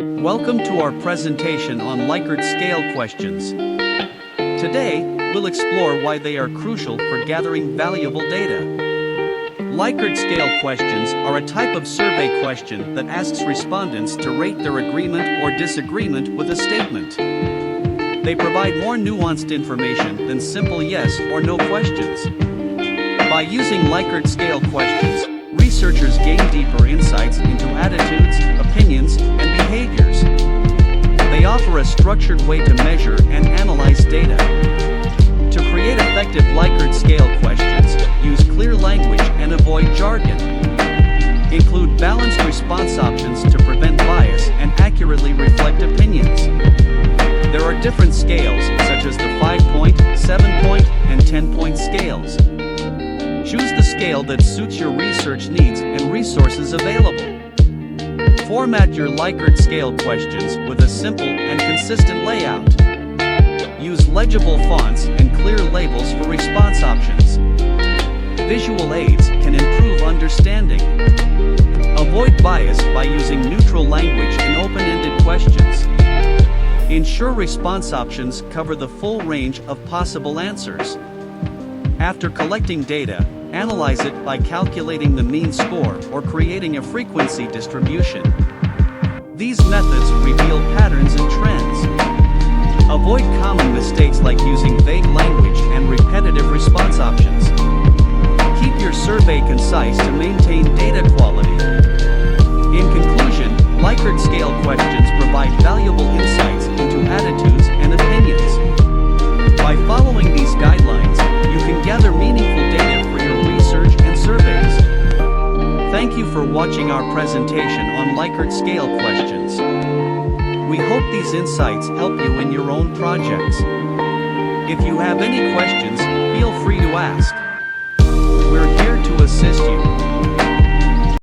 Welcome to our presentation on Likert scale questions. Today, we'll explore why they are crucial for gathering valuable data. Likert scale questions are a type of survey question that asks respondents to rate their agreement or disagreement with a statement. They provide more nuanced information than simple yes or no questions. By using Likert scale questions, researchers gain deeper insights into attitudes, opinions, and behaviors. They offer a structured way to measure and analyze data. To create effective Likert scale questions, use clear language and avoid jargon. Include balanced response options to prevent bias and accurately reflect opinions. There are different scales, such as the 5-point, 7-point, and 10-point scales. Choose the scale that suits your research needs and resources available. Format your Likert scale questions with a simple and consistent layout. Use legible fonts and clear labels for response options. Visual aids can improve understanding. Avoid bias by using neutral language in open-ended questions. Ensure response options cover the full range of possible answers. After collecting data, analyze it by calculating the mean score or creating a frequency distribution. These methods reveal patterns and trends. Avoid common mistakes like using vague language and repetitive response options. Keep your survey concise to maintain data quality. In conclusion, Likert scale questions provide valuable insights into attitudes and opinions. By following these guidelines, you can gather meaningful data for your research and surveys. Thank you for watching our presentation on Likert scale questions. We hope these insights help you in your own projects. If you have any questions, feel free to ask.